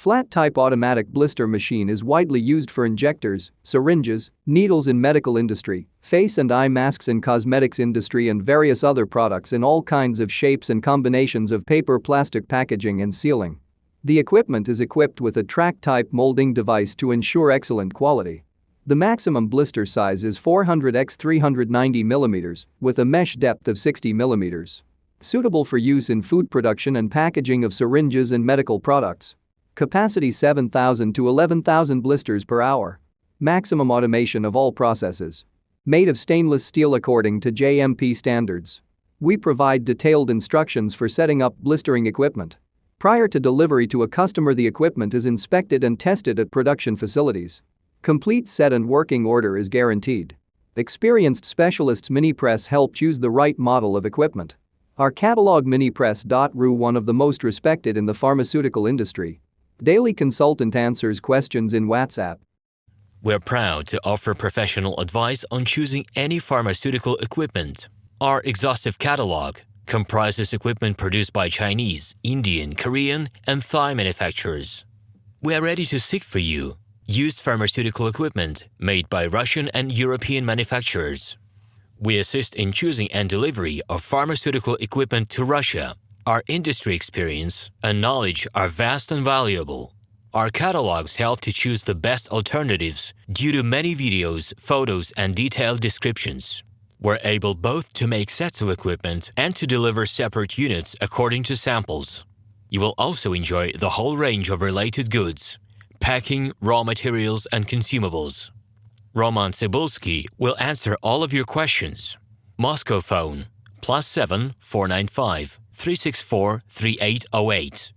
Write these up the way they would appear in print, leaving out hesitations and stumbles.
Flat-type automatic blister machine is widely used for injectors, syringes, needles in medical industry, face and eye masks in cosmetics industry and various other products in all kinds of shapes and combinations of paper, plastic packaging and sealing. The equipment is equipped with a track-type molding device to ensure excellent quality. The maximum blister size is 400 x 390 mm with a mesh depth of 60 mm. Suitable for use in food production and packaging of syringes and medical products. Capacity 7,000 to 11,000 blisters per hour. Maximum automation of all processes. Made of stainless steel according to JMP standards. We provide detailed instructions for setting up blistering equipment. Prior to delivery to a customer, the equipment is inspected and tested at production facilities. Complete set and working order is guaranteed. Experienced specialists Minipress help choose the right model of equipment. Our catalog Minipress.ru, one of the most respected in the pharmaceutical industry. Daily consultant answers questions in WhatsApp. We're proud to offer professional advice on choosing any pharmaceutical equipment. Our exhaustive catalog comprises equipment produced by Chinese, Indian, Korean, and Thai manufacturers. We are ready to seek for you used pharmaceutical equipment made by Russian and European manufacturers. We assist in choosing and delivery of pharmaceutical equipment to Russia. Our industry experience and knowledge are vast and valuable. Our catalogs help to choose the best alternatives due to many videos, photos, and detailed descriptions. We're able both to make sets of equipment and to deliver separate units according to samples. You will also enjoy the whole range of related goods, packing, raw materials, and consumables. RomanTsibulsky will answer all of your questions. Moscow phone +7 495 364 3808.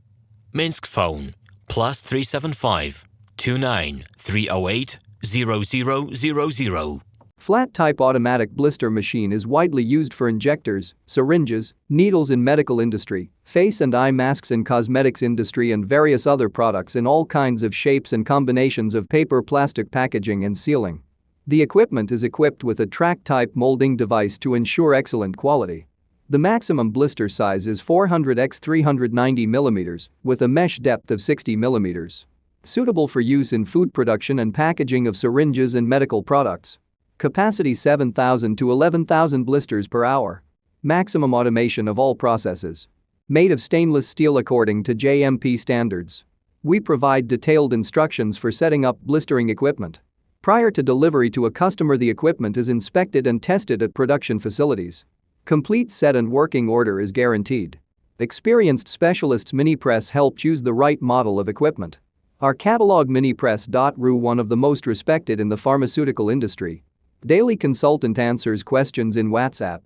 Minsk phone +375 29 308 0000. Flat-type automatic blister machine is widely used for injectors, syringes, needles in medical industry, face and eye masks in cosmetics industry and various other products in all kinds of shapes and combinations of paper, plastic packaging and sealing. The equipment is equipped with a track-type molding device to ensure excellent quality. The maximum blister size is 400 x 390 mm with a mesh depth of 60 mm. Suitable for use in food production and packaging of syringes and medical products. Capacity 7,000 to 11,000 blisters per hour. Maximum automation of all processes. Made of stainless steel according to JMP standards. We provide detailed instructions for setting up blistering equipment. Prior to delivery to a customer, the equipment is inspected and tested at production facilities. Complete set and working order is guaranteed. Experienced specialists Minipress help choose the right model of equipment. Our catalog Minipress.ru, one of the most respected in the pharmaceutical industry. Daily consultant answers questions in WhatsApp.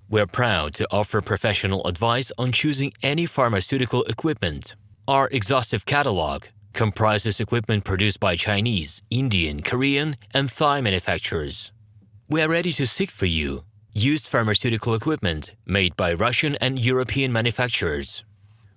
We're proud to offer professional advice on choosing any pharmaceutical equipment. Our exhaustive catalog comprises equipment produced by Chinese, Indian, Korean, and Thai manufacturers. We are ready to seek for you used pharmaceutical equipment made by Russian and European manufacturers.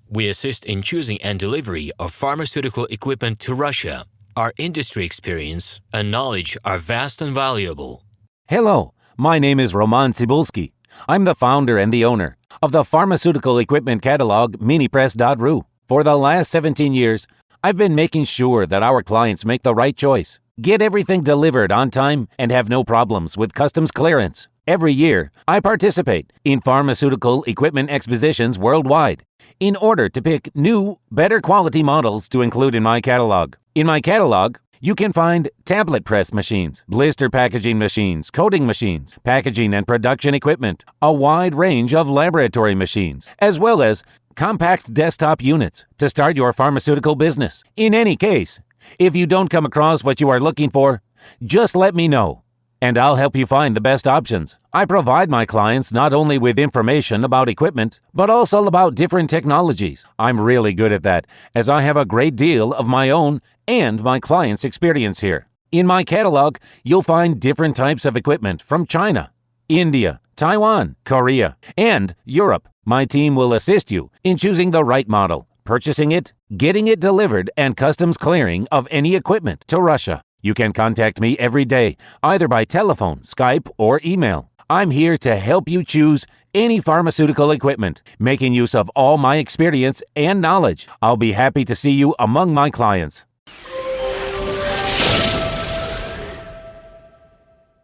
We assist in choosing and delivery of pharmaceutical equipment to Russia. Our industry experience and knowledge are vast and valuable. Hello, my name is RomanTsibulsky. I'm the founder and the owner of the pharmaceutical equipment catalog Minipress.ru. For the last 17 years, I've been making sure that our clients make the right choice, get everything delivered on time, and have no problems with customs clearance. Every year, I participate in pharmaceutical equipment expositions worldwide in order to pick new, better quality models to include in my catalog. In my catalog, you can find tablet press machines, blister packaging machines, coating machines, packaging and production equipment, a wide range of laboratory machines, as well as compact desktop units to start your pharmaceutical business. In any case, if you don't come across what you are looking for, just let me know, and I'll help you find the best options. I provide my clients not only with information about equipment, but also about different technologies. I'm really good at that, as I have a great deal of my own and my clients' experience here. In my catalog, you'll find different types of equipment from China, India, Taiwan, Korea, and Europe. My team will assist you in choosing the right model, purchasing it, getting it delivered, and customs clearing of any equipment to Russia. You can contact me every day, either by telephone, Skype, or email. I'm here to help you choose any pharmaceutical equipment, making use of all my experience and knowledge. I'll be happy to see you among my clients.